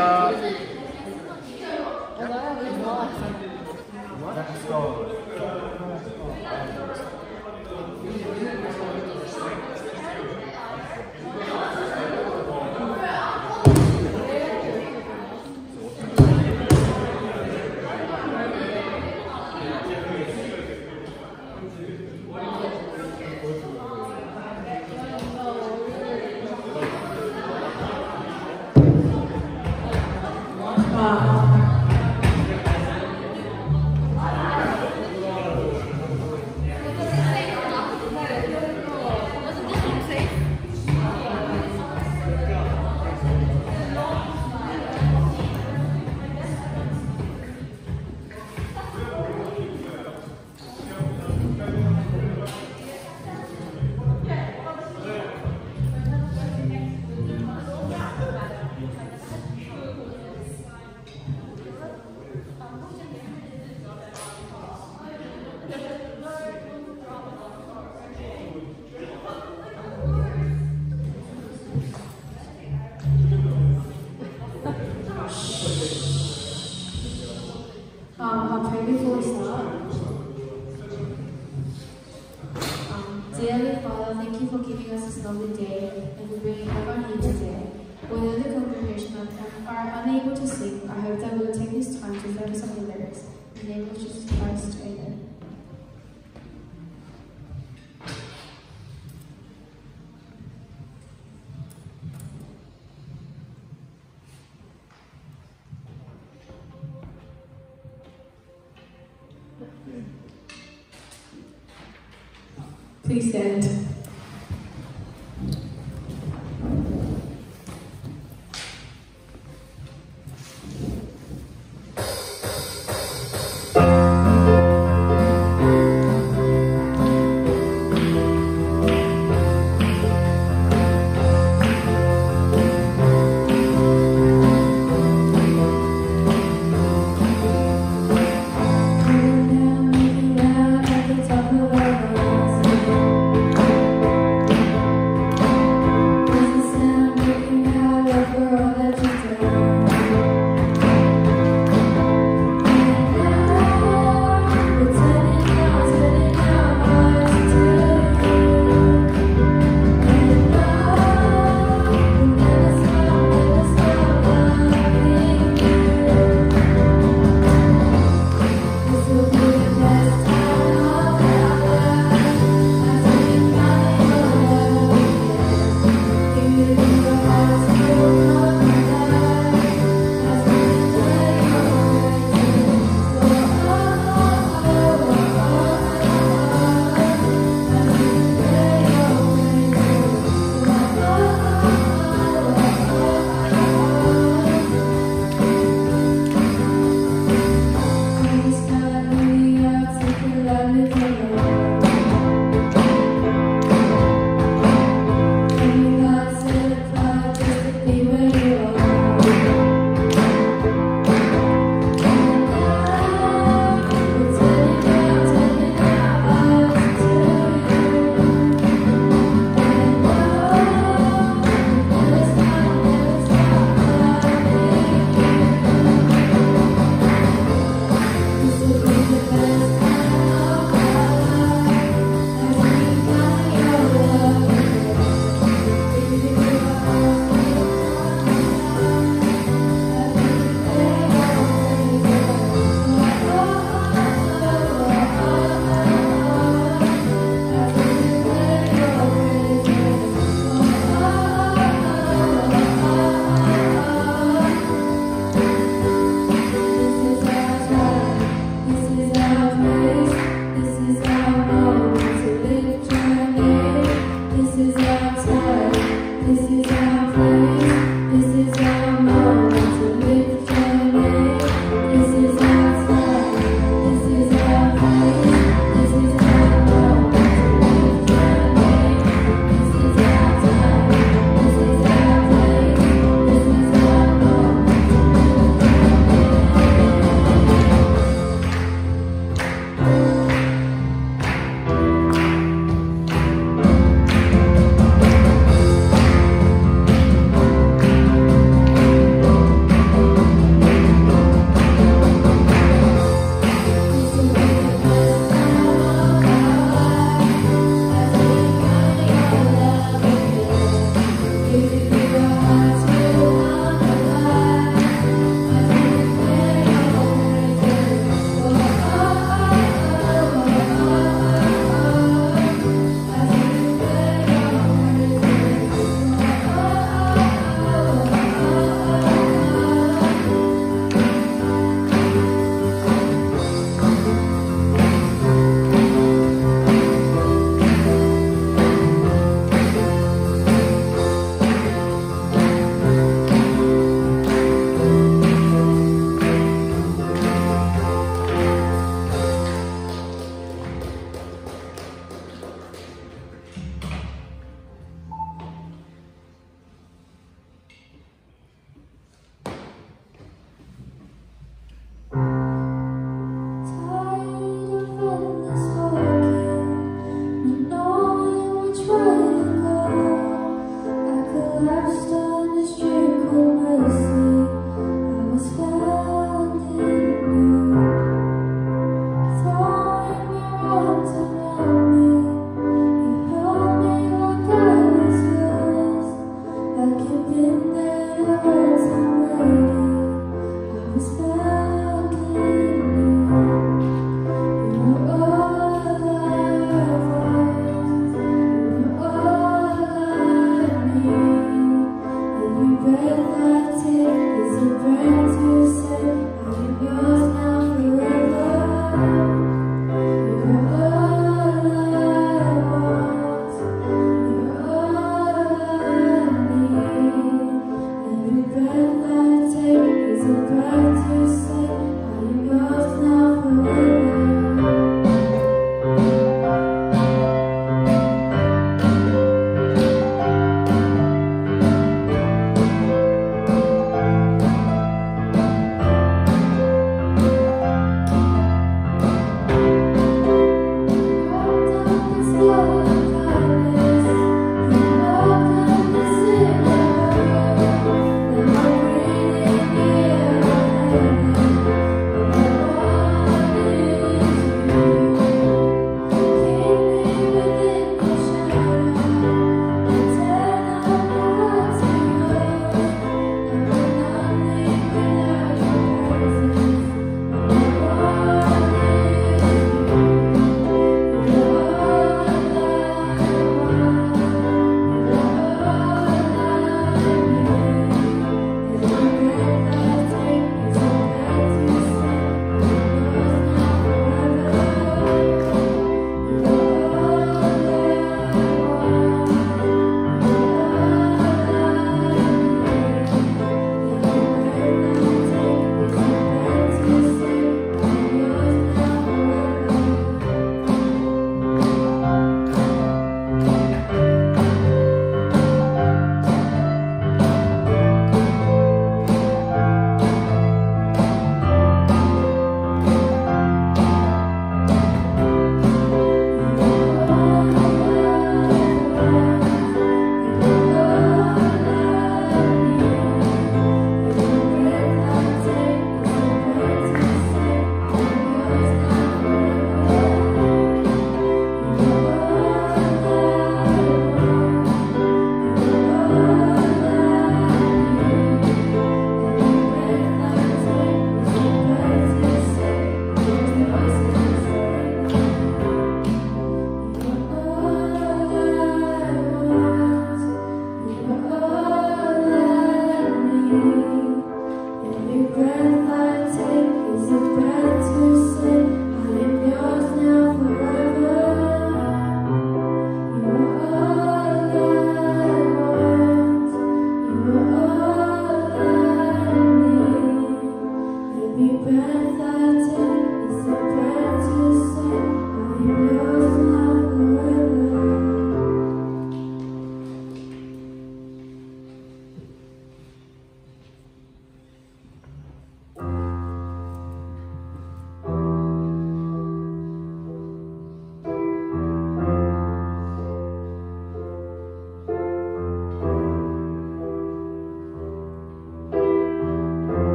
감사합니다. Before we start, dearly Father, thank you for giving us this lovely day and for bringing everyone here today. Whether the congregation are unable to sing, I hope that we will take this time to focus on the lyrics. In the name of Jesus Christ, amen. Please stand. At the top of our lungs.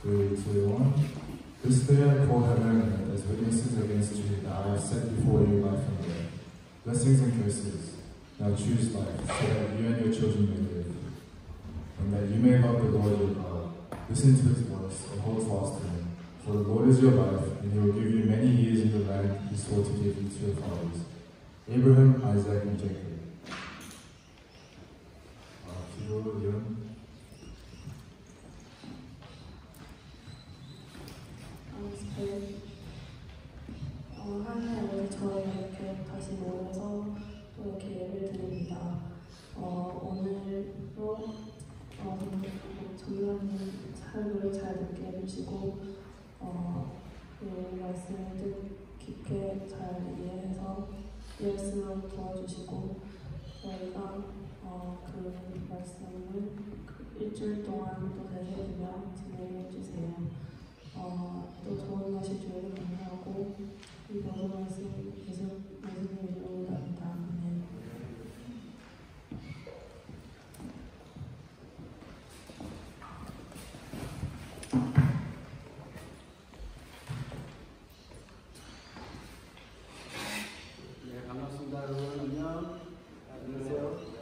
3, 2, 1. This day I call heaven and earth as witnesses against you that I have set before you life and death, blessings and curses. Now choose life, so that you and your children may live, and that you may love the Lord your God. Listen to his voice and hold fast to him. For the Lord is your life, and he will give you many years in the land he swore to give you to your fathers, Abraham, Isaac, and Jacob. 하나님을 저희가 이렇게 다시 모여서 또 이렇게 예배를 드립니다. 오늘도 정말 하루를 잘 듣게 해주시고 그 말씀을 깊게 잘 이해해서 이해할수록 도와주시고 저희가 그 말씀을 일주일 동안 또 되새기며 진행해 주세요. 또 좋은 것이 주에게 감사하고 이 모든 말씀 계속 예수님의 이름으로 기도합니다. 아멘. 네, 반갑습니다. 여러분 안녕. 안녕하세요.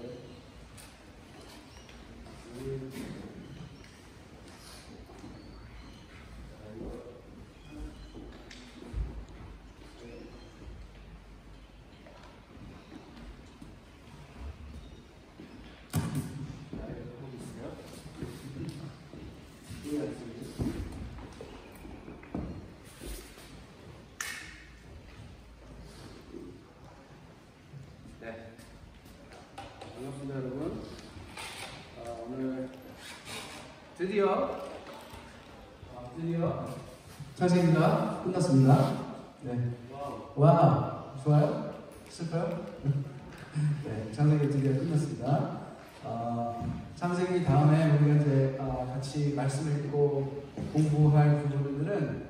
네, 반갑습니다 여러분. 오늘 드디어 창세기가 끝났습니다. 네. 와, 좋아요? 슬퍼요? 네, 창세기 드디어 끝났습니다. 창세기 다음에 우리가 이제 같이 말씀을 읽고 공부할 부분들은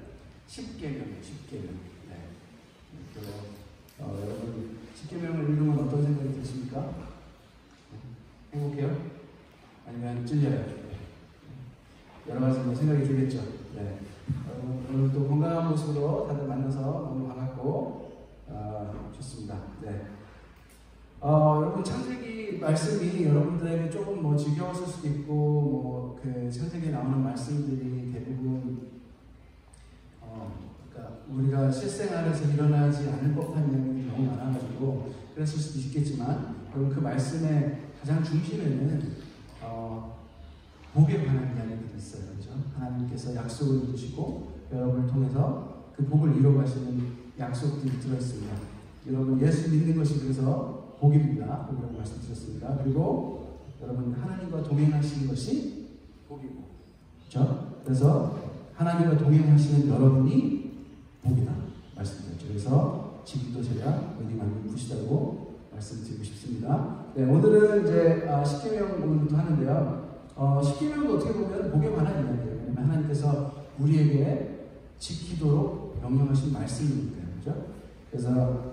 10계명이에요. 10계명. 네. 그래서 여러분 10계명을 읽으면 어떤 생각이 드십니까? 행복해요? 아니면 찔려요? 네. 여러 가지 생각이 들겠죠. 네. 오늘 또 건강한 모습으로 다들 만나서 너무 반갑고 좋습니다. 네. 여러분 창세기 말씀이 여러분들에게 조금 뭐 지겨웠을 수도 있고 그 창세기에 나오는 말씀들이 대부분 그러니까 우리가 실생활에서 일어나지 않을 법한 이야기들이 너무 많아가지고 그랬을 수도 있겠지만 여러분 그 말씀의 가장 중심에는 복에 관한 이야기들이 있어요. 그렇죠? 하나님께서 약속을 주시고 여러분을 통해서 그 복을 이뤄가시는 약속들이 들어있습니다. 여러분 예수 믿는 것이 그래서 복입니다. 복이라고 말씀드렸습니다. 그리고 여러분 하나님과 동행하시는 것이 복이고, 그렇죠? 그래서 하나님과 동행하시는 여러분이 복이다 말씀드렸죠. 그래서 지금도 제가 은혜 많이 부시다고 말씀드리고 싶습니다. 네, 오늘은 이제 10계명 오늘부터 하는데요. 10계명도 어떻게 보면 복에 관한 이야기예요. 왜냐면 하나님께서 우리에게 지키도록 명령하신 말씀이니까요. 그렇죠? 그래서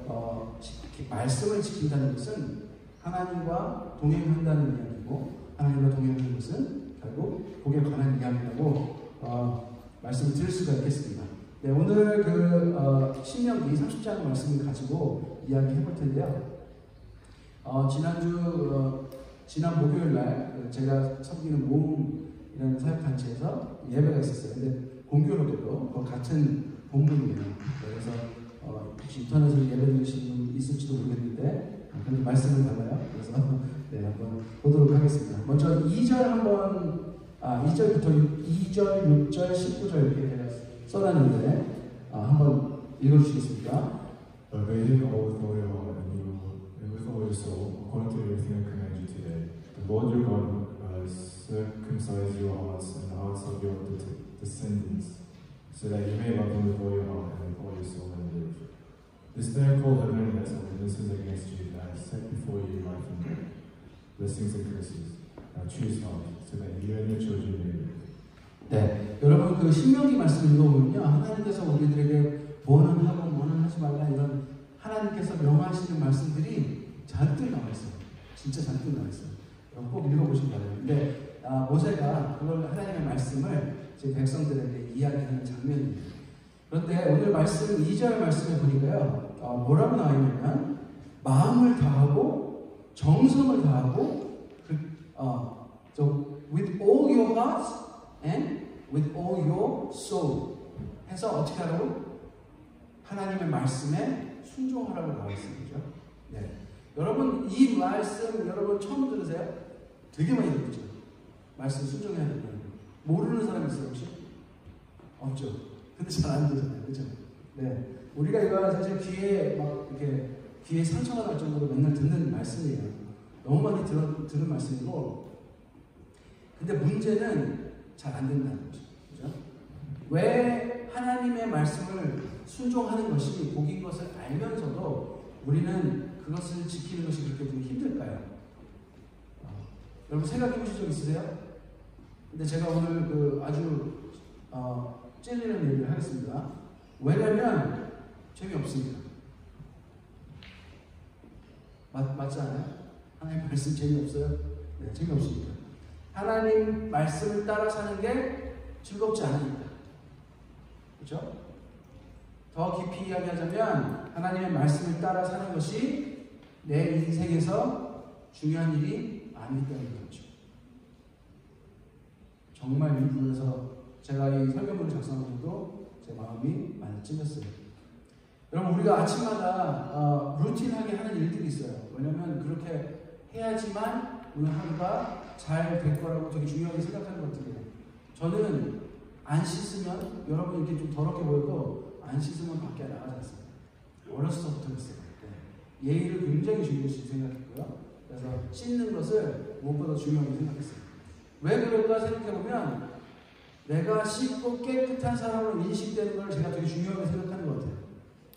말씀을 지킨다는 것은 하나님과 동행한다는 이야기고, 하나님과 동행하는 것은 결국 복에 관한 이야기라고 말씀을 드릴 수가 있겠습니다. 네, 오늘 그 신명기 30장 말씀을 가지고 이야기해 볼 텐데요. 지난 목요일 날 제가 섬기는 모음이라는 사역단체에서 예배가 있었어요. 근데 공교롭게도 같은 본문이에요. 그래서 혹시 인터넷으로 예배 드리시는 분 있을지도 모르겠는데 그런데 말씀을 달라요. 그래서 네, 한번 보도록 하겠습니다. 먼저 2절 한번 2절부터 2절, 6절, 19절 이렇게 제가 써놨는데 한번 읽어주시겠습니까? Obey all with all your heart and with all your soul, according to everything I command you today. The Lord your God circumcise your hearts and the hearts of your descendants, so that you may love him with all your heart and with all your soul and live. This day I call heaven and earth as witnesses against you that I have set before you life and death, blessings and curses. Now choose life, so that you and your children may live. 네, 여러분 그 신명기 말씀 읽어보면요, 하나님께서 우리들에게 뭐는 하고 뭐는 하지 말라 이런 하나님께서 명하시는 말씀들이 잔뜩 나와 있어요. 진짜 잔뜩 나와 있어요. 여러분 꼭 읽어보시기 바랍니다. 근데 모세가 그걸 하나님의 말씀을 제 백성들에게 이야기하는 장면입니다. 그런데 오늘 말씀 2절 말씀에 보니까요, 뭐라고 나와 있냐면 마음을 다하고 정성을 다하고 with all your heart and with all your soul 해서 어떻게 하라고? 하나님의 말씀에 순종하라고 나와 있습니다. 네. 여러분 이 말씀 여러분 처음 들으세요? 되게 많이 듣죠. 말씀 순종해야 된다는 거. 모르는 사람 있어요 혹시? 없죠. 근데 잘 안 되잖아요, 그렇죠? 네. 우리가 이거 사실 귀에 상처가 날 정도로 맨날 듣는 말씀이에요. 너무 많이 들은 말씀이고, 근데 문제는 잘 안 된다는 거죠. 그죠? 왜 하나님의 말씀을 순종하는 것이 복인 것을 알면서도 우리는 그것을 지키는 것이 그렇게 좀 힘들까요? 여러분 생각해 보신 적 있으세요? 근데 제가 오늘 아주 찔리는 얘기를 하겠습니다. 왜냐면 재미없으니까. 맞지 않아요? 하나님 말씀 재미없어요? 네, 재미없으니까. 하나님 말씀을 따라 사는 게 즐겁지 않으니까. 그렇죠? 더 깊이 이야기하자면 하나님의 말씀을 따라 사는 것이 내 인생에서 중요한 일이 아니기 때문에 그렇죠. 정말 이 부분에서 제가 이 설교문을 작성하면서도 제 마음이 많이 찔렸어요. 여러분, 우리가 아침마다 루틴하게 하는 일들이 있어요. 왜냐면 그렇게 해야지만 오늘 하루가 잘 될 거라고 되게 중요하게 생각하는 것들이에요. 저는 안 씻으면, 여러분 이렇게 좀 더럽게 보여도 안 씻으면 밖에 나가지 않습니다. 어렸을 때부터 그랬어요. 네. 예의를 굉장히 중요시 생각했고요. 그래서 씻는 것을 무엇보다 중요하게 생각했어요. 왜 그럴까 생각해보면 내가 씻고 깨끗한 사람으로 인식되는 걸 제가 되게 중요하게 생각하는 것 같아요.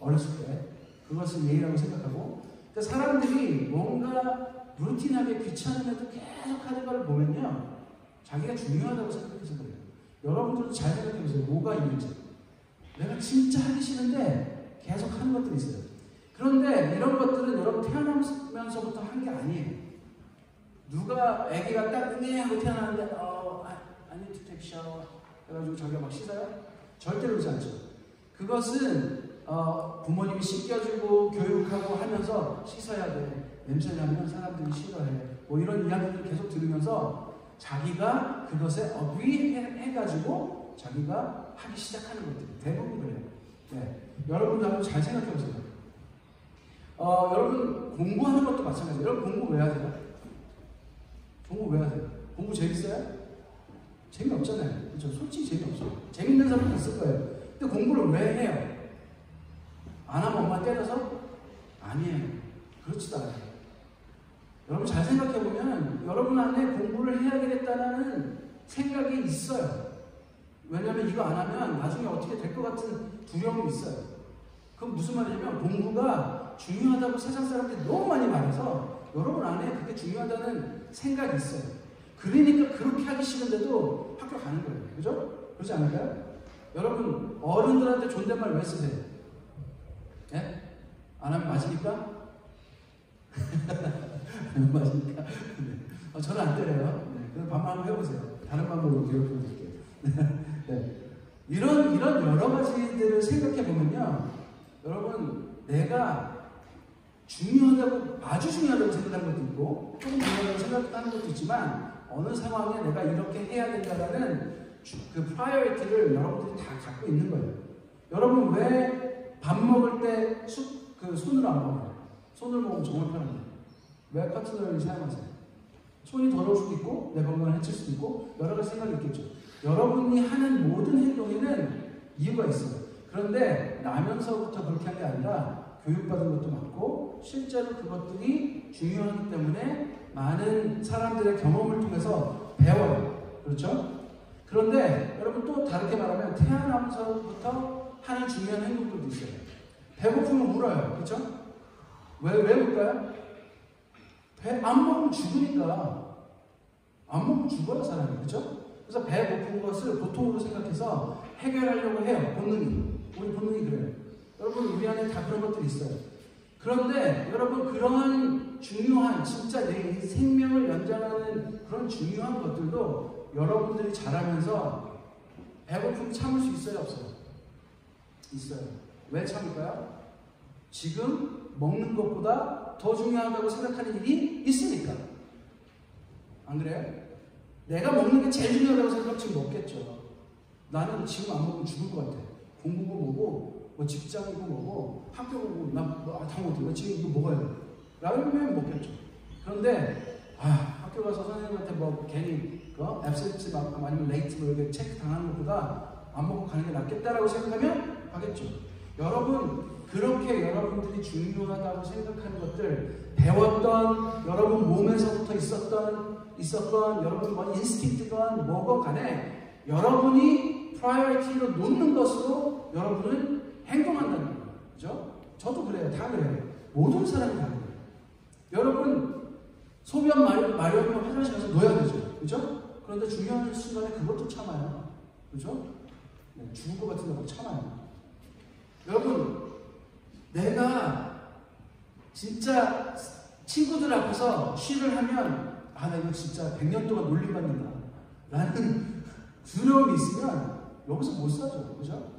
어렸을 때 그것을 예의라고 생각하고, 그러니까 사람들이 뭔가 루틴하게 귀찮음에도 계속 하는 걸 보면요, 자기가 중요하다고 생각해서 그래요. 여러분들도 잘 생각해보세요. 뭐가 있는지. 내가 진짜 하기 싫은데 계속 하는 것들이 있어요. 그런데 이런 것들은 여러분 태어나면서부터 한 게 아니에요. 누가 아기가 딱 응애하고 태어나는데 I need to take shower 그래가지고 자기가 막 씻어요? 절대로 그렇지 않죠. 그것은 부모님이 씻겨주고 교육하고 하면서 씻어야 돼. 냄새나면 사람들이 싫어해. 뭐 이런 이야기를 계속 들으면서 자기가 그것에 어그리해가지고 자기가 하기 시작하는 것들이 대부분 그래요. 네. 여러분도 한번 잘 생각해보세요. 여러분 공부하는 것도 마찬가지예요. 여러분 공부 왜 하세요? 공부 왜 하세요? 공부 재밌어요? 재미없잖아요. 그렇죠? 솔직히 재미없어요. 재밌는 사람도 있을 거예요. 근데 공부를 왜 해요? 안 하면 엄마 때려서? 아니에요. 그렇지도 않아요. 여러분 잘 생각해보면 여러분 안에 공부를 해야겠다는 생각이 있어요. 왜냐하면 이거 안 하면 나중에 어떻게 될 것 같은 두려움이 있어요. 그건 무슨 말이냐면 공부가 중요하다고 세상 사람들이 너무 많이 말해서 여러분 안에 그게 중요하다는 생각이 있어요. 그러니까 그렇게 하기 싫은데도 학교 가는 거예요. 그죠? 그렇지 않을까요? 여러분 어른들한테 존댓말 왜 쓰세요? 예? 안 하면 맞으니까? 안 맞으니까? 네. 저는 안 때려요. 네. 그럼 반만 한번 해보세요. 다른 방법으로 괴롭혀드릴게요. 네. 이런 여러 가지들을 생각해 보면요, 여러분 내가 중요하다고, 아주 중요하다고 생각하는 것도 있고 조금 중요하다고 생각하는 것도 있지만 어느 상황에 내가 이렇게 해야 된다는 그 프라이어리티를 여러분들이 다 갖고 있는 거예요. 여러분 왜 밥 먹을 때 손으로 안 먹어요? 손을 먹으면 정말 편합니다. 왜 커튼을 사용하세요? 손이 더러울 수도 있고 내 건강을 해칠 수도 있고 여러 가지 생각이 있겠죠. 여러분이 하는 모든 행동에는 이유가 있어요. 그런데 나면서부터 그렇게 한 게 아니라 교육받은 것도 많고 실제로 그것들이 중요하기 때문에 많은 사람들의 경험을 통해서 배워요. 그렇죠? 그런데 여러분 또 다르게 말하면 태어나면서부터 하는 중요한 행동들도 있어요. 배고프면 울어요. 그렇죠? 왜 울까요? 안 먹으면 죽으니까. 안 먹으면 죽어요, 사람이. 그렇죠? 그래서 배고픈 것을 고통으로 생각해서 해결하려고 해요. 본능이. 우리 본능이 그래요. 여러분 우리 안에 다 그런 것들이 있어요. 그런데 여러분 그런 중요한, 진짜 내 생명을 연장하는 그런 중요한 것들도 여러분들이 자라면서 배고픔 참을 수 있어요, 없어요? 있어요. 왜 참을까요? 지금 먹는 것보다 더 중요하다고 생각하는 일이 있으니까. 안 그래요? 내가 먹는 게 제일 중요하다고 생각하면 지금 먹겠죠. 나는 지금 안 먹으면 죽을 것 같아. 공부고 뭐고, 뭐 직장이고 뭐고, 학교고 뭐고, 다 못해. 나 지금 이거 먹어야 돼. 라면 먹겠죠. 그런데, 학교 가서 선생님한테 뭐 괜히, 앱센트 아니면 레이트 뭐 이렇게 체크 당하는 것보다 안 먹고 가는 게 낫겠다라고 생각하면 가겠죠. 여러분, 그렇게 여러분들이 중요하다고 생각하는 것들, 배웠던, 여러분 몸에서부터 있었던 여러분 뭐 인스팅트건 뭐건 간에 여러분이 프라이어리티로 놓는 것으로 여러분은 행동한다는 거예요. 그죠? 저도 그래요. 다 그래요. 모든 사람이 다 그래요. 여러분 소변 마려우면 화장실 가서 놓아야 되죠. 그죠? 그런데 중요한 순간에 그것도 참아요. 그죠? 네, 죽을 것 같은데 막 참아요. 여러분, 내가 진짜 친구들 앞에서 쉬를 하면 나 이거 진짜 100년 동안 놀림받는다 라는 두려움이 있으면 여기서 못 사죠. 그죠?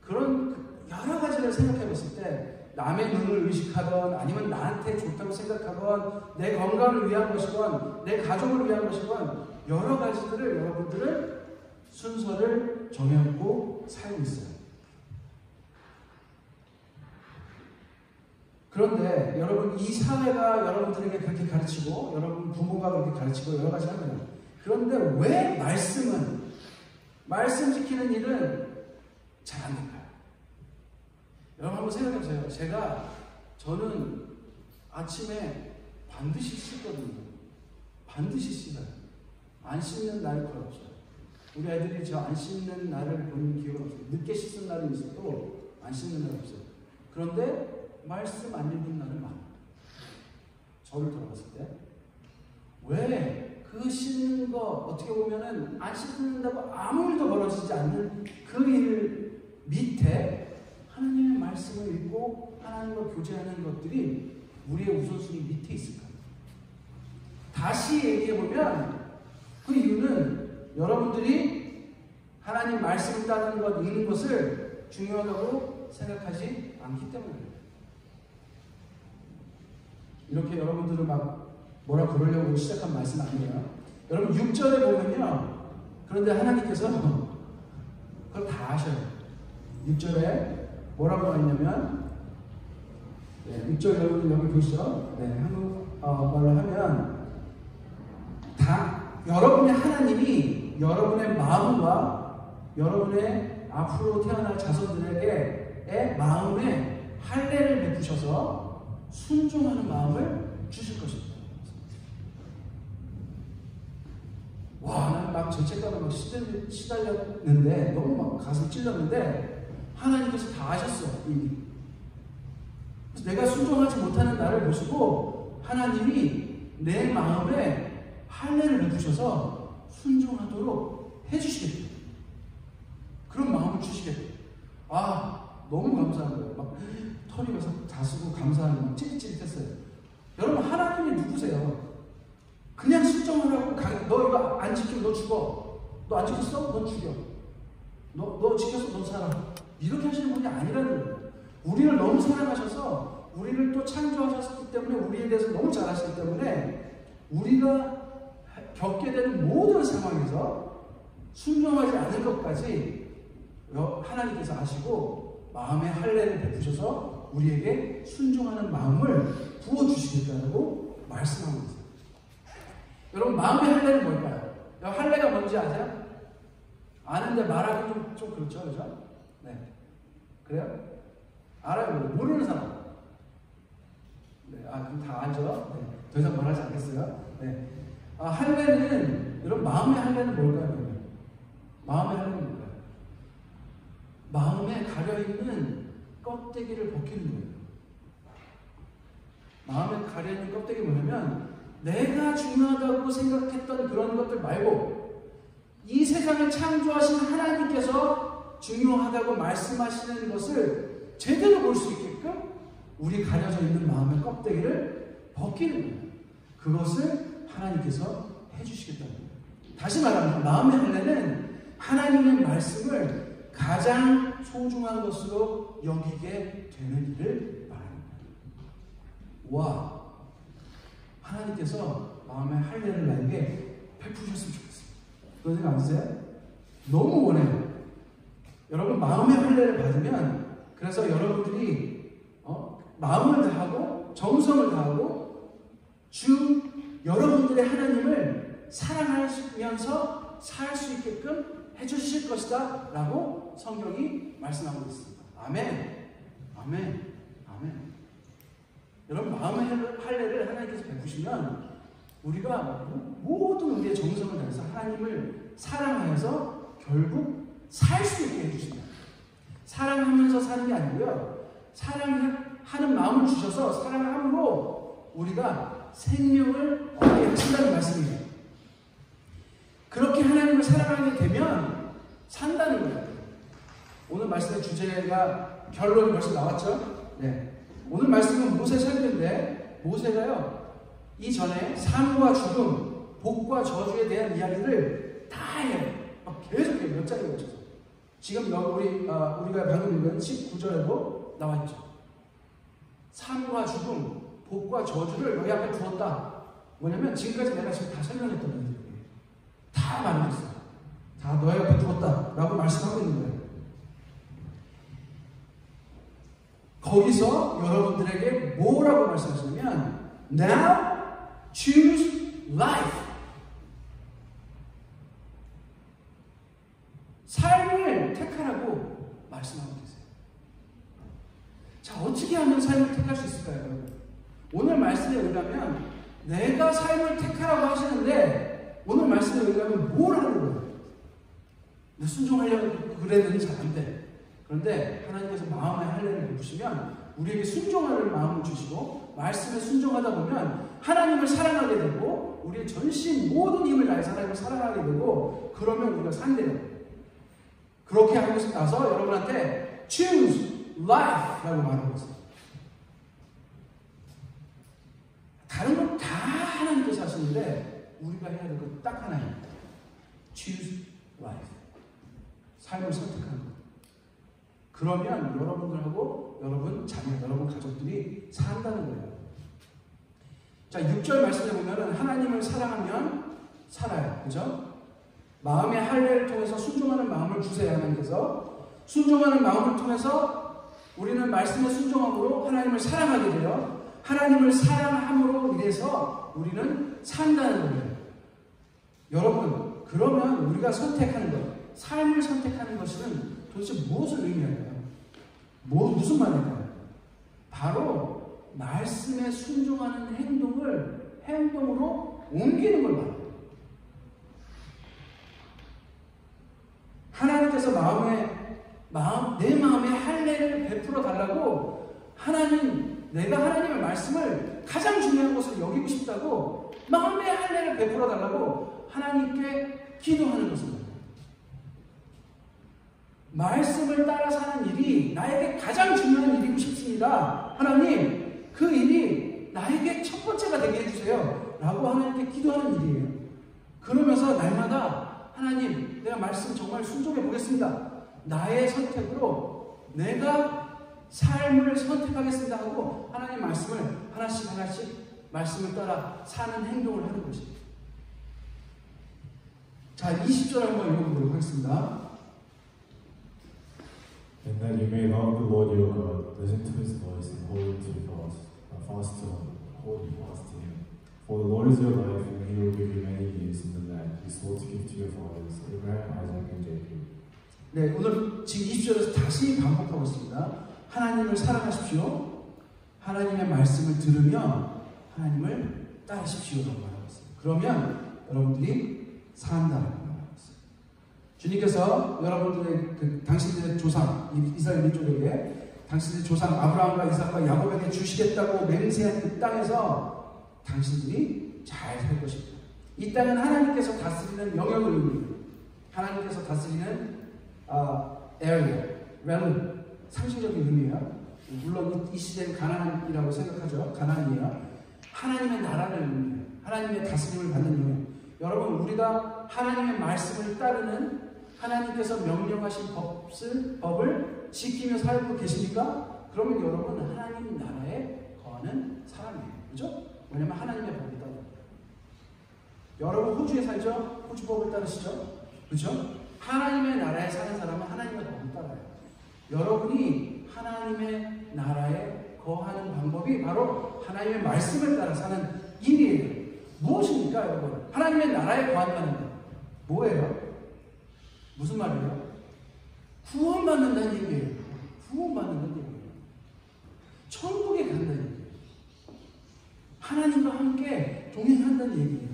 그런 여러 가지를 생각해 봤을 때 남의 눈을 의식하건 아니면 나한테 좋다고 생각하건 내 건강을 위한 것이건 내 가족을 위한 것이건 여러 가지들을 여러분들은 순서를 정해놓고 살고 있어요. 그런데 여러분, 이 사회가 여러분들에게 그렇게 가르치고 여러분 부모가 그렇게 가르치고 여러 가지 하면, 그런데 왜 말씀 지키는 일은 잘 안 될까요? 여러분 한번 생각해 보세요. 저는 아침에 반드시 씻거든요. 반드시 씻어요. 안 씻는 날이 거의 없어요. 우리 애들이 저 안 씻는 날을 본 기억은 없어요. 늦게 씻은 날은 있어도 안 씻는 날은 없어요. 그런데 말씀 안 읽는 날은 많아요. 저를 돌아봤을 때. 왜 그 씻는 거 어떻게 보면은 안 씻는다고 아무 일도 벌어지지 않는 그 일 밑에 하나님의 말씀을 읽고 하나님과 교제하는 것들이 우리의 우선순위 밑에 있을까요? 다시 얘기해보면 그 이유는 여러분들이 하나님 말씀을 따르는 것, 읽는 것을 중요하다고 생각하지 않기 때문입니다. 이렇게 여러분들은 막 뭐라 그러려고 시작한 말씀 아니에요. 여러분 6절에 보면요. 그런데 하나님께서 그걸 다 아셔요. 6절에 뭐라고 하냐면 6절 여러분 여기 보시죠. 한국말로 하면 여러분의 하나님이 여러분의 마음과 여러분의 앞으로 태어날 자손들에게 마음에 할례를 베푸셔서 순종하는 마음을 주실 것입니다. 와, 난 막 죄책감에 막 시달렸는데, 너무 막 가슴 찔렸는데, 하나님께서 다 아셨어, 이미. 그래서 내가 순종하지 못하는 나를 보시고, 하나님이 내 마음에 할례를 베푸셔서 순종하도록 해주시겠다. 그런 마음을 주시겠다. 너무 감사한 거예요. 막 털이 가서 다 쓰고 감사하는 막 찌릿찌릿했어요. 여러분, 하나님이 누구세요? 그냥 순종하라고, 너 이거 안 지키면 너 죽어. 너 안 지켰어? 넌 죽여. 너 지켰어? 넌 살아. 이렇게 하시는 분이 아니라는 거예요. 우리를 너무 사랑하셔서 우리를 또 창조하셨기 때문에 우리에 대해서 너무 잘 아시기 때문에 우리가 겪게 되는 모든 상황에서 순종하지 않을 것까지 하나님께서 아시고 마음의 할례를 베푸셔서 우리에게 순종하는 마음을 부어주시겠다고 말씀하고 있어요. 여러분, 마음의 할례는 뭘까요? 할례가 뭔지 아세요? 아는데 말하기 좀 그렇죠, 그죠? 네. 그래요? 알아요? 모르는 사람? 네. 그럼 다 알죠? 네. 더 이상 말하지 않겠어요? 네. 할례는, 여러분, 마음의 할례는 뭘까요? 마음의 할례는 뭘까요? 마음에 가려있는 껍데기를 벗기는 거예요. 마음에 가려있는 껍데기가 뭐냐면, 내가 중요하다고 생각했던 그런 것들 말고 이 세상을 창조하신 하나님께서 중요하다고 말씀하시는 것을 제대로 볼 수 있게끔 우리 가려져 있는 마음의 껍데기를 벗기는 거예요. 그것을 하나님께서 해주시겠다는 거예요. 다시 말하면 마음의 할례는 하나님의 말씀을 가장 소중한 것으로 여기게 되는 일을 말합니다. 와, 하나님께서 마음의 할례를 나에게 베푸셨으면 좋겠어요. 그런 생각 안 드세요? 너무 원해요. 여러분, 마음의 할례를 받으면, 그래서 여러분들이 마음을 다하고 정성을 다하고 여러분들의 하나님을 사랑하시면서 살 수 있게끔 해주실 것이다 라고 성경이 말씀하고 있습니다. 아멘. 아멘. 아멘. 여러분, 마음의 할례를 하나님께서 베푸시면 우리가 모든 우리의 정성을 다해서 하나님을 사랑하여서 결국 살 수 있게 해주신다. 사랑하면서 사는 게 아니고요. 사랑하는 마음을 주셔서 사랑함으로 우리가 생명을 얻게 하신다는 말씀이에요. 그렇게 하나님을 사랑하게 되면 산다는 거예요. 오늘 말씀의 주제가 결론이 벌써 나왔죠? 네. 오늘 말씀은 모세 설교인데 모세가요 이전에 삶과 죽음, 복과 저주에 대한 이야기를 다 해요. 막 계속해요. 몇 장에 걸쳐서. 지금 우리가 방금 읽은 19절에도 나와 있죠. 삶과 죽음, 복과 저주를 너희 앞에 두었다. 뭐냐면 지금까지 내가 지금 다 설명했던 얘기예요. 다 말했어요. 다 너희 앞에 두었다 라고 말씀하고 있는 거예요. 거기서 여러분들에게 뭐라고 말씀하시냐면 Now choose life. 삶을 택하라고 말씀하고 계세요. 자, 어떻게 하면 삶을 택할 수 있을까요, 여러분? 오늘 말씀에 의하면 내가 삶을 택하라고 하시는데 오늘 말씀에 의하면 뭘 하는 거예요? 순종하려고 그랬더니 잘 안 돼. 그런데 하나님께서 마음의 할례를 베푸시면 우리에게 순종하는 마음을 주시고 말씀에 순종하다 보면 하나님을 사랑하게 되고 우리의 전신 모든 힘을 다해서 하나님을 사랑하게 되고 그러면 우리가 산대요. 그렇게 하고 나서 여러분한테 choose life라고 말하고 있어요. 다른 건 다 하나님께서 하시는데 우리가 해야 될 건 딱 하나입니다. choose life. 삶을 선택하는 것. 그러면 여러분들하고 여러분 자녀, 여러분 가족들이 산다는 거예요. 자, 6절 말씀에 보면은 하나님을 사랑하면 살아요. 그죠? 마음의 할례를 통해서 순종하는 마음을 주세요. 하나님께서 순종하는 마음을 통해서 우리는 말씀에 순종함으로 하나님을 사랑하게 돼요. 하나님을 사랑함으로 인해서 우리는 산다는 거예요. 여러분, 그러면 우리가 선택하는 것, 삶을 선택하는 것은 도대체 무엇을 의미할까요? 무슨 말일까요? 바로 말씀에 순종하는 행동으로 옮기는 걸 말해요. 하나님께서 내 마음에 할례를 베풀어 달라고 내가 하나님의 말씀을 가장 중요한 것으로 여기고 싶다고 마음의 할례를 베풀어 달라고 하나님께 기도하는 것입니다. 말씀을 따라 사는 일이 나에게 가장 중요한 일이고 싶습니다. 하나님, 그 일이 나에게 첫 번째가 되게 해주세요. 라고 하나님께 기도하는 일이에요. 그러면서 날마다 하나님, 내가 말씀 정말 순종해 보겠습니다. 나의 선택으로 내가 삶을 선택하겠습니다 하고 하나님 말씀을 하나씩 말씀을 따라 사는 행동을 하는 것입니다. 자, 20절 한번 읽어보도록 하겠습니다. And that you may love the Lord your God, listen to his voice, and hold to his fast, hold fast to him. For the Lord is your life, and he will give you many years in the land he swore to give to your fathers, Abraham, Isaac, and Jacob. 네, 오늘 지금 20절에서 다시 반복하고 있습니다. 하나님을 사랑하십시오. 하나님의 말씀을 들으며 하나님을 따르십시오라고 말하고 있어요. 그러면 여러분들이 산다라고 말하고 있어요. 주님께서 여러분들의 당신들의 조상 이스라엘 민족에게 당신들의 조상 아브라함과 이삭과 야곱에게 주시겠다고 맹세한 그 땅에서 당신들이 잘 살 것입니다. 이 땅은 하나님께서 다스리는 영역을 의미해요. 하나님께서 다스리는 area, 상징적인 의미예요. 물론 이 시대는 가나안이라고 생각하죠. 가나안이에요. 하나님의 나라를 의미해요. 하나님의 다스림을 받는 영역. 여러분, 우리가 하나님의 말씀을 따르는 하나님께서 명령하신 법을 지키며 살고 계십니까? 그러면 여러분은 하나님 나라에 거하는 사람이에요. 그죠? 왜냐면 하나님의 법이 따르니까. 여러분 호주에 살죠? 호주 법을 따르시죠? 그죠? 하나님의 나라에 사는 사람은 하나님의 법을 따라요. 여러분이 하나님의 나라에 거하는 방법이 바로 하나님의 말씀을 따라 사는 일이에요. 무엇입니까, 여러분? 하나님의 나라에 거한다는 것. 뭐예요? 무슨 말이에요? 구원받는다는 얘기예요. 구원받는다는 얘기예요. 천국에 간다는 얘기예요. 하나님과 함께 동행한다는 얘기예요.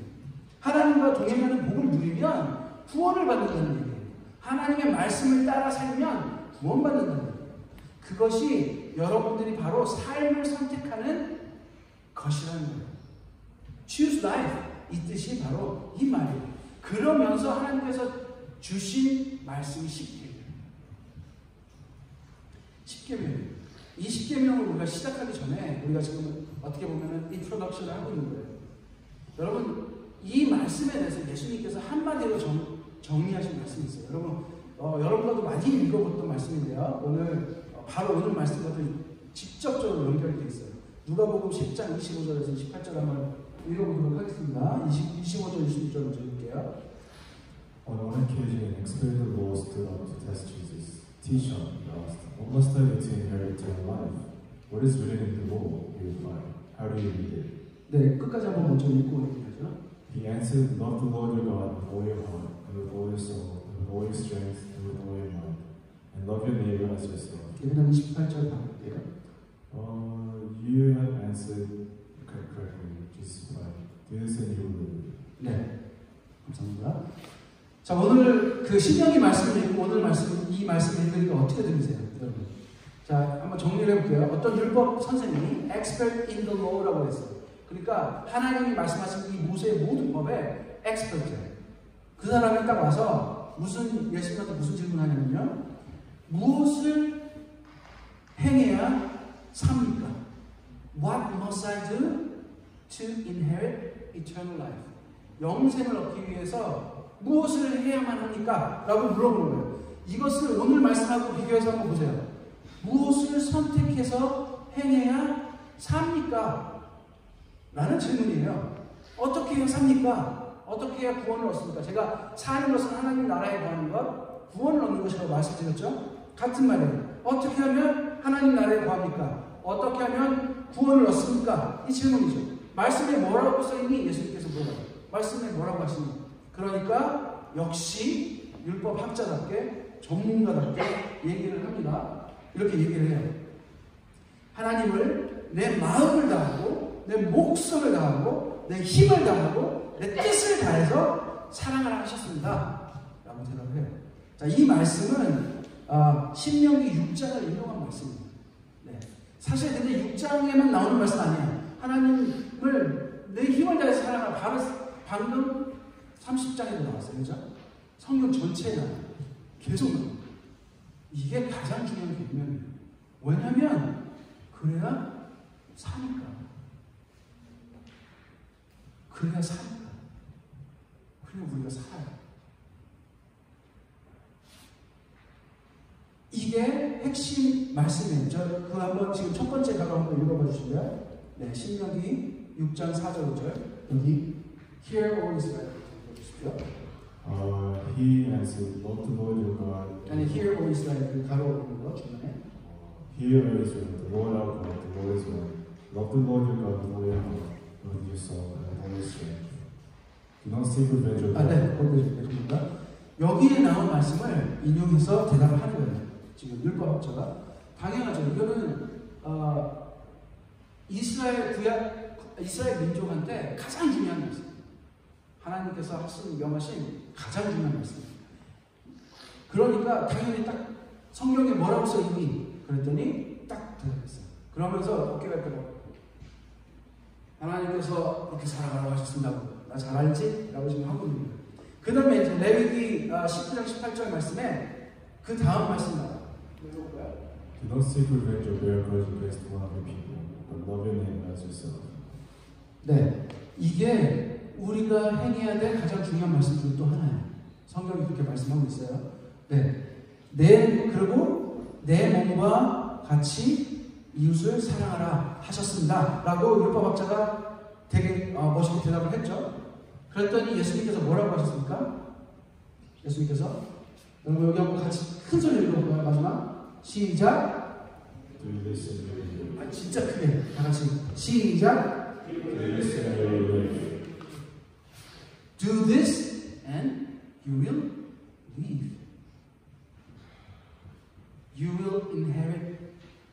하나님과 동행하는 복을 누리면 구원을 받는다는 얘기예요. 하나님의 말씀을 따라 살면 구원받는다는 얘기예요. 그것이 여러분들이 바로 삶을 선택하는 것이라는 거예요. choose life 이 뜻이 바로 이 말이에요. 그러면서 하나님께서 주신 말씀이 10계명이에요. 이 10계명을 우리가 시작하기 전에 우리가 지금 어떻게 보면 인트로덕션을 하고 있는 거예요. 여러분 이 말씀에 대해서 예수님께서 한마디로 정리하신 말씀이 있어요. 여러분 여러분과도 많이 읽어봤던 말씀인데요. 오늘 바로 오늘 말씀과도 직접적으로 연결이 되어 있어요. 누가복음 10장 25절에서 28절 한번 읽어보도록 하겠습니다. 25절 26절을 읽을게요. On one occasion, an expert of the law stood up to test Jesus. Teacher, he asked, what must I do to inherit eternal life? What is written in the law? He replied. How do you read it? 네, 끝까지 한번 먼저 읽고 얘기하죠. He answered, love the Lord your God with all your heart, and with all your soul, and with all your strength, and with all your mind. And love your neighbor as yourself. 그다음 28절 바꿀게요. You have answered correctly. Jesus replied, do this and you will live. 네, 감사합니다. 자, 오늘 그 신명기 말씀을 읽고 오늘 이 말씀을 읽으니까 어떻게 들리세요, 여러분? 자, 한번 정리를 해볼게요. 어떤 율법 선생님이 expert in the law라고 했어요. 그러니까 하나님이 말씀하신 이 모세의 모든 법에 엑스퍼트예요. 그 사람이 딱 와서 예수님한테 무슨 질문하냐면요. 무엇을 행해야 삽니까? What must I do to inherit eternal life? 영생을 얻기 위해서 무엇을 해야만 합니까? 라고 물어보는 거예요. 이것을 오늘 말씀하고 비교해서 한번 보세요. 무엇을 선택해서 행해야 삽니까? 라는 질문이에요. 어떻게 해야 삽니까? 어떻게 해야 구원을 얻습니까? 제가 사는 것은 하나님 나라에 거하는 것, 구원을 얻는 것이라고 말씀드렸죠? 같은 말이에요. 어떻게 하면 하나님 나라에 거합니까? 어떻게 하면 구원을 얻습니까? 이 질문이죠. 말씀에 뭐라고 써있니? 예수님께서 물어봐요. 말씀에 뭐라고 하시니? 그러니까 역시 율법 학자답게 전문가답게 얘기를 합니다. 이렇게 얘기를 해요. 하나님을 내 마음을 다하고 내 목숨을 다하고 내 힘을 다하고 내 뜻을 다해서 사랑을 하셨습니다. 라고 대답을 해요. 자, 이 말씀은 신명기 6장을 인용한 말씀입니다. 네. 사실 근데 6장에만 나오는 말씀 아니에요. 하나님을 내 힘을 다해서 사랑하라. 바로 방금 30장에도 나왔어요. 그죠? 성경 전체에 나와요. 계속 나와요. 이게 가장 중요한 개념이에요. 왜냐면 그래야 사니까. 그래야 사니까. 그래야 우리가 살아요. 이게 핵심 말씀이에요. 그 한번 지금 첫 번째 가로 한번 읽어봐 주실래요? 네, 신명기 6장 4절 5절. 여기 Hear, O Israel. 읽어주십시오. He answered, love the Lord your God. 아니, Hear, O Israel. 그 가로 읽는 거 중간에. Hear, O Israel, the Lord our God, the Lord is one. Love the Lord your God with all your heart, and with your soul, and with all your strength. Do not seek revenge or 네, 거기에 여기에 나온 말씀을 인용해서 대답을 하는 거예요. 지금 율법학자가. 당연하죠. 이거는 이스라엘 민족한테 가장 중요한 말씀. 하나님께서 명하신 가장 중요한 말씀입니다. 그러니까 당연히 딱 성경에 뭐라고 써있니? 그랬더니 딱 대답했어요. 그러면서 어깨가 이렇게 하나님께서 그렇게 살아가라고 하셨습니다. 나 잘 알지? 라고 지금 하고 있는 거예요. 그 다음에 이제 레위기 19장 18절 말씀에 그 다음 말씀 나와요. Do not seek revenge or bear grudge against one of your people, but love your neighbor as yourself. 네, 이게 우리가 행해야 될 가장 중요한 말씀 중 또 하나예요. 성경이 그렇게 말씀하고 있어요. 네, 그리고 내 몸과 같이 이웃을 사랑하라 하셨습니다. 라고 율법학자가 되게 멋있게 대답을 했죠. 그랬더니 예수님께서 뭐라고 하셨습니까? 예수님께서 여러분 여기 한번 같이 큰 소리로 읽어볼까요? 마지막 시작. Do this and you will live. 진짜 크게 다 같이 시작. Do this and you will live. Do this and you will live. You will inherit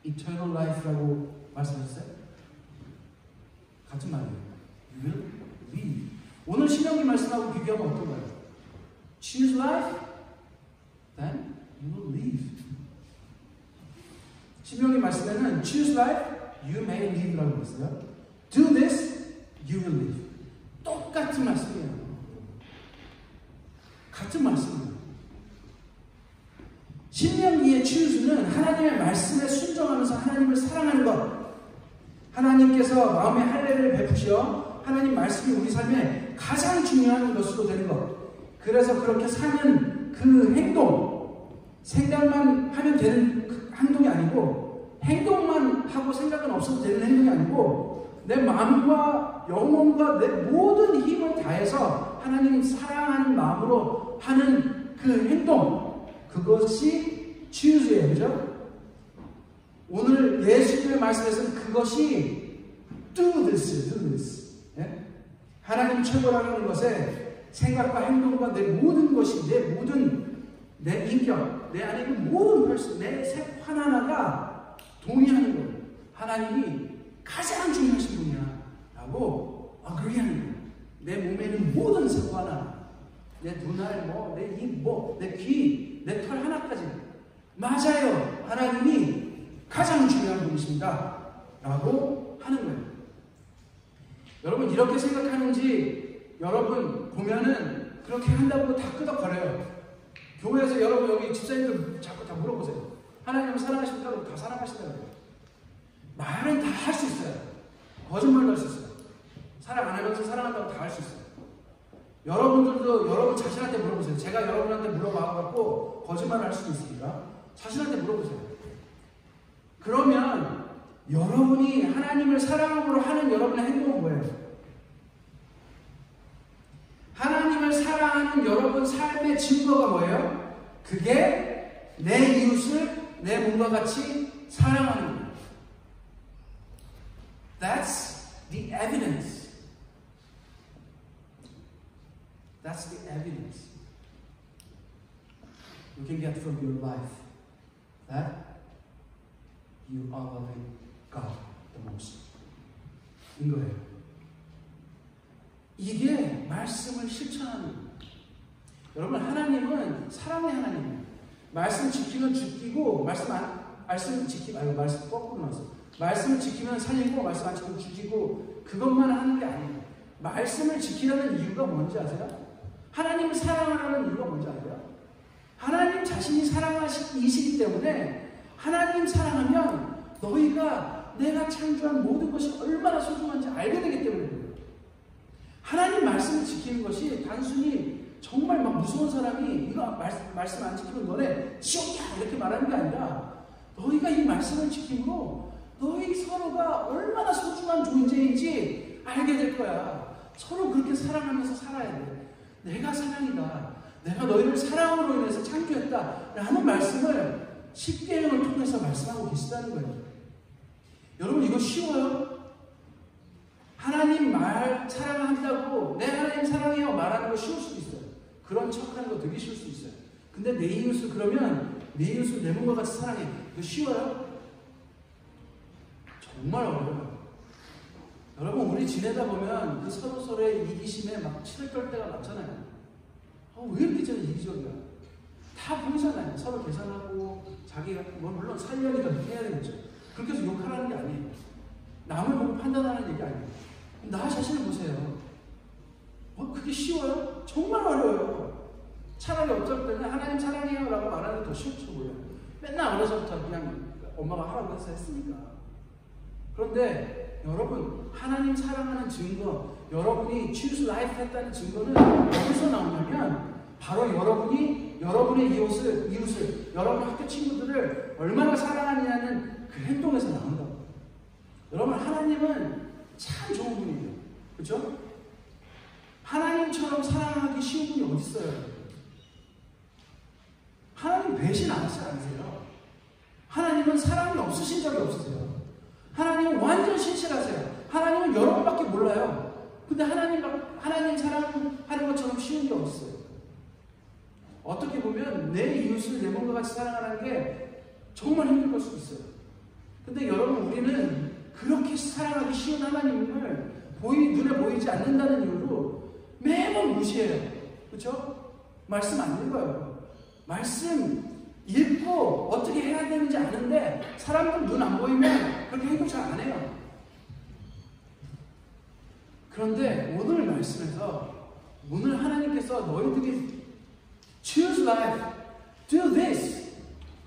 eternal life라고 말씀하셨어요? 같은 말이에요. You will live. 오늘 신명기 말씀하고 비교하면 어떤가요? Choose life, then you will live. 신명기 말씀에는 choose life, you may live라고 했어요. Do this, you will live. 똑같은 말씀이에요. 같은 말씀이에요. 신명기의 추수는 하나님의 말씀에 순종하면서 하나님을 사랑하는 것. 하나님께서 마음의 할례를 베푸셔 하나님 말씀이 우리 삶에 가장 중요한 것으로 되는 것. 그래서 그렇게 사는 그 행동, 생각만 하면 되는 그 행동이 아니고, 행동만 하고 생각은 없어도 되는 행동이 아니고, 내 마음과 영혼과 내 모든 힘을 다해서 하나님 사랑하는 마음으로 하는 그 행동, 그것이 choos예요. 그죠? 오늘 예수님의 말씀에서는 그것이 do this. 예? 하나님 최고라는 것에 생각과 행동과 내 모든 것이, 내 인격, 내 안에 있는 모든 person, 내 색 하나하나가 동의하는 거예요. 하나님이 가장 중요하신 분이야 라고 agree하는 거예요. 내 몸에 있는 모든 색 하나, 내 눈알, 내 입, 내 귀, 내 털 하나까지 맞아요. 하나님이 가장 중요한 분이십니다 라고 하는 거예요. 여러분 이렇게 생각하는지 여러분 보면은 그렇게 한다고 다 끄덕거려요. 교회에서 여러분 여기 집사님들 자꾸 다 물어보세요. 하나님을 사랑하십니까? 그럼 다 사랑하시더라고요. 말은 다 할 수 있어요. 거짓말도 할 수 있어요. 사랑 안 하면서 사랑한다고 다 할 수 있어요. 여러분들도 여러분 자신한테 물어보세요. 제가 여러분한테 물어봐갖고 거짓말을 할 수도 있습니다. 자신한테 물어보세요. 그러면 여러분이 하나님을 사랑함으로 하는 여러분의 행동은 뭐예요? 하나님을 사랑하는 여러분 삶의 증거가 뭐예요? 그게 내 이웃을 내 몸과 같이 사랑하는 거예요. That's the evidence. That's the evidence you can get from your life that you are loving God the most. 인 거예요. 이게 말씀을 실천하는 거예요. 여러분 하나님은 사랑의 하나님이에요. 말씀 지키면 죽이고 말씀 지키면 아니고 말씀 거꾸로 나왔어. 말씀을 지키면 살리고 말씀 안 지키면 죽이고 그것만 하는 게 아니에요. 말씀을 지키려는 이유가 뭔지 아세요? 하나님을 사랑하는 이유가 뭔지 아세요? 하나님 자신이 사랑하시기 때문에 하나님 사랑하면 너희가 내가 창조한 모든 것이 얼마나 소중한지 알게 되기 때문에 그래요. 하나님 말씀을 지키는 것이 단순히 정말 막 무서운 사람이 이거 말씀 안 지키면 너네 지옥이야 이렇게 말하는 게 아니라 너희가 이 말씀을 지킴으로 너희 서로가 얼마나 소중한 존재인지 알게 될 거야. 서로 그렇게 사랑하면서 살아야 돼. 내가 사랑이다. 내가 너희를 사랑으로 인해서 창조했다 라는 말씀을 십계명을 통해서 말씀하고 계시다는 거예요. 여러분 이거 쉬워요? 하나님 말 사랑한다고 내 하나님 사랑해요 말하는 거 쉬울 수도 있어요. 그런 척하는 거 되게 쉬울 수 있어요. 근데 내 이웃을 그러면 내 이웃을 내 몸과 같이 사랑해. 이거 쉬워요? 정말 어려워요. 여러분 우리 지내다 보면 그 서로서로의 이기심에 막 치를 떨 때가 많잖아요. 왜 이렇게 저는 이기적이야? 다 보이잖아요. 서로 계산하고 자기가 물론 살려니까 해야 되겠죠. 그렇게 해서 욕하라는 게 아니에요. 남을 보고 판단하는 얘기 아니에요. 나 자신을 보세요. 그게 쉬워요? 정말 어려워요. 차라리 어쩔 때는 하나님 사랑해요 라고 말하는 게 더 쉬울지 몰라요. 맨날 어려서부터 그냥 엄마가 하라고 해서 했으니까. 그런데 여러분 하나님 사랑하는 증거, 여러분이 choose life 했다는 증거는 어디서 나오냐면 바로 여러분이 여러분의 이웃을 여러분 학교 친구들을 얼마나 사랑하느냐는 그 행동에서 나온다고. 여러분 하나님은 참 좋은 분이에요. 그렇죠? 하나님처럼 사랑하기 쉬운 분이 어디 있어요? 하나님 배신 안 하지 않으세요? 하나님은 사랑이 없으신 적이 없으세요. 하나님은 완전 신실하세요. 하나님은 여러분밖에 몰라요. 근데 하나님 사랑하는 것처럼 쉬운 게 없어요. 어떻게 보면 내 이웃을 내 몸과 같이 사랑하는 게 정말 힘들 걸 수도 있어요. 근데 여러분 우리는 그렇게 사랑하기 쉬운 하나님을 눈에 보이지 않는다는 이유로 매번 무시해요. 그렇죠? 말씀 안 읽어요. 말씀 읽고 어떻게 해야 되는지 아는데 사람들 눈 안 보이면 그렇게 행동 잘 안 해요. 그런데 오늘 말씀에서 하나님께서 너희들이 choose life, do this,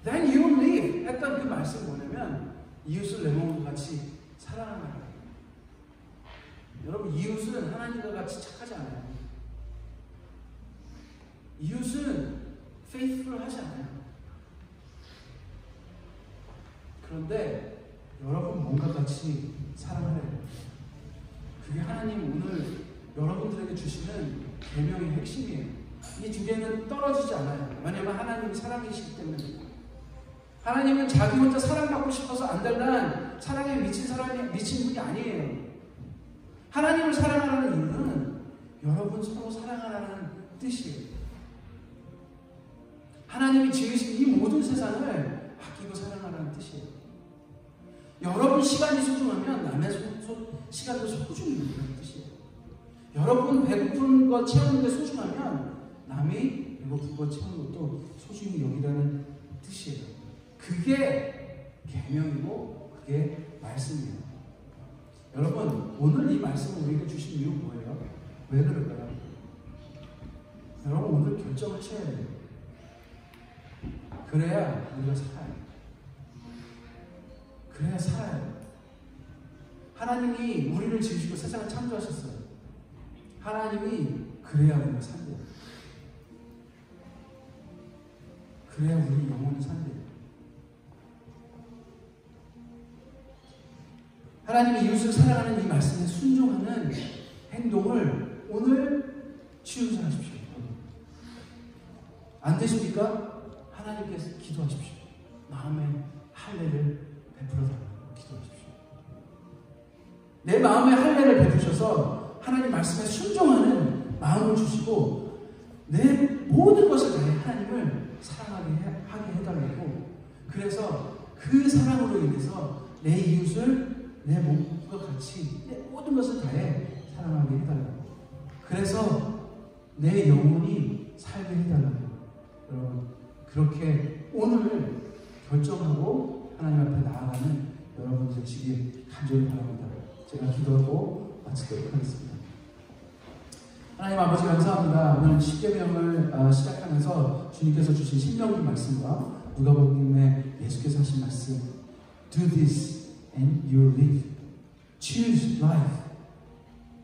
then you will live 했던 그 말씀이 뭐냐면 이웃을 내 몸과 같이 사랑하는 거예요. 여러분, 이웃은 하나님과 같이 착하지 않아요. 이웃은 faithful하지 않아요. 그런데 여러분 몸과 같이 사랑하래요. 그게 하나님 오늘 여러분들에게 주시는 계명의 핵심이에요. 이 두 개는 떨어지지 않아요. 왜냐하면 하나님이 사랑이시기 때문에. 하나님은 자기 혼자 사랑받고 싶어서 안달난 사랑에 미친 분이 아니에요. 하나님을 사랑하라는 이유는 여러분 서로 사랑하라는 뜻이에요. 하나님이 지으신 이 모든 세상을 아끼고 사랑하라는 뜻이에요. 여러분 시간이 소중하면 남의 시간도 소중히 여기라는 뜻이에요. 여러분 배고픈 것 채우는 게 소중하면 남이 배고픈 것 채우는 것도 소중히 여기라는 뜻이에요. 그게 계명이고 그게 말씀이에요. 여러분, 오늘 이 말씀을 우리에게 주신 이유 뭐예요? 왜 그럴까요? 여러분, 오늘 결정하셔야 돼요. 그래야 우리가 살아요. 그래야 살아요. 하나님이 우리를 지으시고 세상을 창조하셨어요. 하나님이 그래야 우리가 산대요. 그래야 우리 영혼이 산대요. 하나님이 이웃을 사랑하는 이 말씀에 순종하는 행동을 오늘 취소하십시오. 안 되십니까? 하나님께서 기도하십시오. 마음의 할례를 베풀어달라고 기도하십시오. 내 마음의 할례를 베푸셔서 하나님 말씀에 순종하는 마음을 주시고 내 모든 것을 다해 하나님을 사랑하게 해달라고. 그래서 그 사랑으로 인해서 내 이웃을 내 몸과 같이 내 모든 것을 다해 사랑하게 해달라고. 그래서 내 영혼이 살게 해달라고. 여러분, 그렇게 오늘 결정하고 하나님 앞에 나아가는 여러분 되시길 간절히 바랍니다. 제가 기도하고 마치도록 하겠습니다. 하나님 아버지 감사합니다. 오늘 십계명을 시작하면서 주님께서 주신 신명기 말씀과 누가복음에 예수께서 하신 말씀, do this and you live, choose life,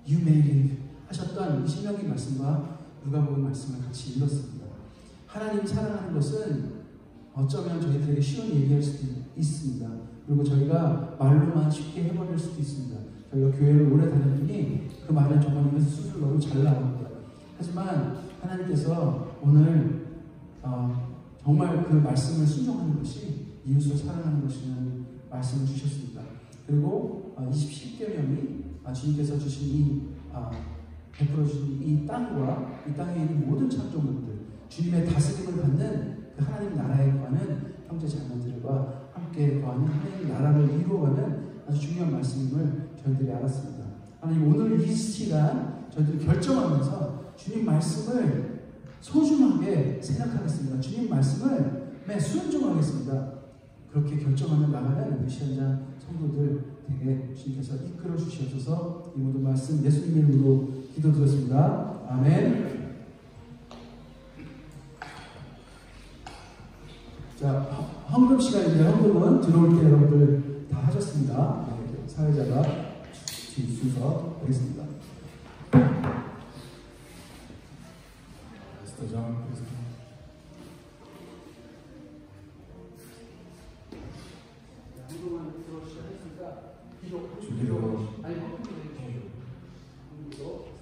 you may live 하셨던 이 신명기 말씀과 누가복음 말씀을 같이 읽었습니다. 하나님 사랑하는 것은 어쩌면 저희들에게 쉬운 얘기할 수도 있습니다. 그리고 저희가 말로만 쉽게 해버릴 수도 있습니다. 저희가 교회를 오래 다녔더니 그 말은 정말 입에서 수술 너무 잘 나옵니다. 하지만 하나님께서 오늘 정말 그 말씀을 순종하는 것이 이웃을 사랑하는 것이라는 말씀을 주셨습니다. 그리고 20계명이 주님께서 주신 베풀어 주신 이 땅과 이 땅에 있는 모든 창조물들, 주님의 다스림을 받는 그 하나님 나라에 거하는 형제 자매들과 함께 거하는 하나님 나라를 이루어가는 아주 중요한 말씀임을 저희들이 알았습니다. 하나님, 오늘 이 시간 저희들이 결정하면서 주님 말씀을 소중하게 생각하겠습니다. 주님 말씀을 순종하겠습니다. 그렇게 결정하며 나가는 우리 시현장 성도들 되게 주님께서 이끌어 주시옵소서. 이 모든 말씀 예수님 이름으로 기도드렸습니다. 아멘. 자, 헌금 시간입니다. 헌금은 들어올 때 여러분들 다 하셨습니다. 사회자가 순서 하겠습니다. 헌금은 들어오시죠 했으니까 기도 아니 헌금도 해주시죠. 헌금도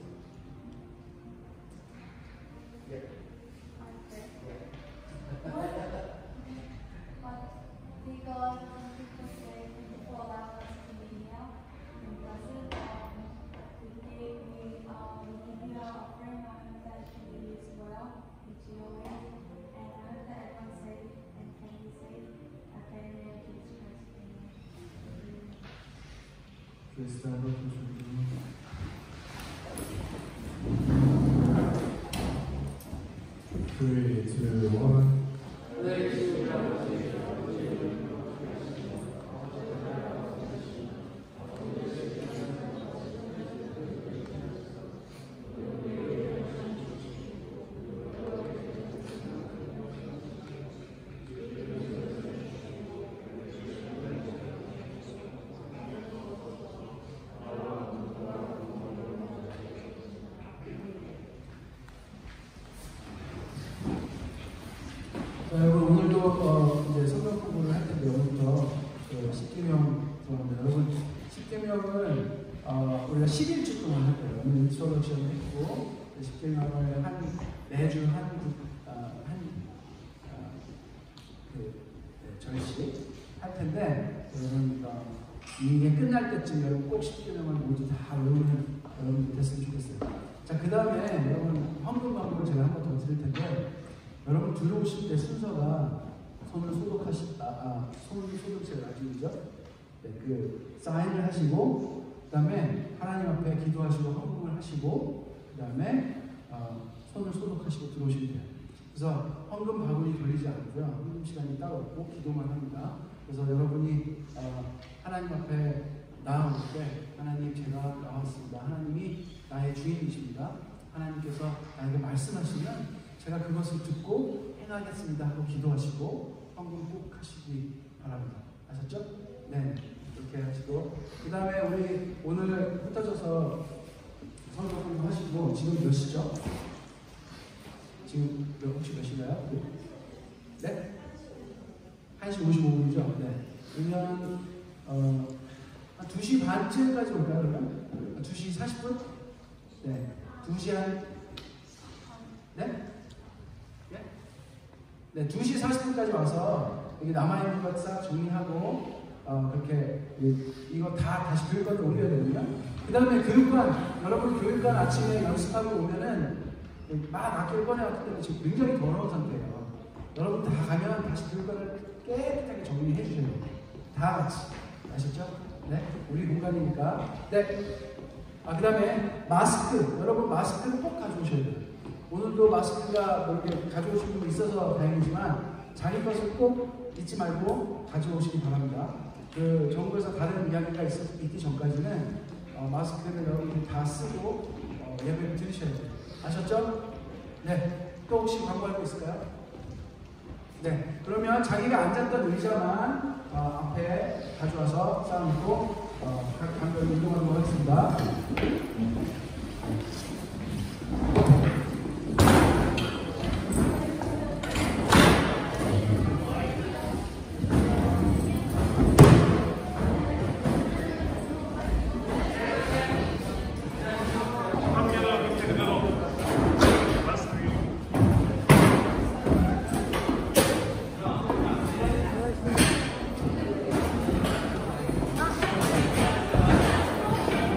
여러분 오늘도 이제 성경 공부를 할 텐데 오늘부터 십계명 들어갑니다. 여러분 십계명을 우리가 11주 동안 할 거예요. 오늘 인트로덕션을 했고 십계명을 매주 절씩 할 텐데 여러분 이게 끝날 때쯤 여러분 꼭 십계명을 모두 다 여러분 됐으면 좋겠어요. 자, 그 다음에 여러분 헌금 방법을 제가 한 번 더 드릴 텐데 여러분 들어오실 때 순서가 손을 소독제를 아시죠? 네, 그 사인을 하시고 그 다음에 하나님 앞에 기도하시고 헌금을 하시고 그 다음에 손을 소독하시고 들어오시면 돼요. 그래서 헌금 바구니 돌리지 않고요. 헌금 시간이 따로 없고 기도만 합니다. 그래서 여러분이 하나님 앞에 나아올 때 하나님 제가 나왔습니다. 하나님이 나의 주인이십니다. 하나님께서 나에게 말씀하시면 제가 그것을 듣고 행하겠습니다 하고 기도하시고 헌금 꼭 하시기 바랍니다. 아셨죠? 네, 이렇게 하시고 그 다음에 우리 오늘 흩어져서 성경 하시고 지금 몇 시죠? 지금 혹시 몇 시인가요? 네? 1시 55분이죠? 네. 그러면 한 2시 반쯤까지 올까요? 그러면? 2시 40분? 네. 2시 한 네? 네, 2시 40분까지 와서 여기 남아있는 것 싹 정리하고 그렇게 이거 다 다시 교육관에 옮겨야 되거든요. 그 다음에 교육관, 여러분 교육관 아침에 연습하고 오면은 막 악기를 꺼내왔기 때문에 지금 굉장히 더러운 상태예요. 여러분 다 가면 다시 교육관을 깨끗하게 정리해 주셔야 돼요. 다 같이. 아셨죠? 네? 우리 공간이니까. 네. 그 다음에 마스크. 여러분 마스크는 꼭 가져오셔야 돼요. 오늘도 마스크가 뭐 이렇게 가져오신 분 있어서 다행이지만 자기 것을 꼭 잊지 말고 가져오시기 바랍니다. 그 정부에서 다른 이야기가 있기 전까지는 마스크를 여러분들이 다 쓰고 예배를 드리셔야 돼요. 아셨죠? 네. 또 혹시 광고할 거 있을까요? 네. 그러면 자기가 앉았던 의자만 앞에 가져와서 쌓아놓고 각 간별로 이동하도록 하겠습니다.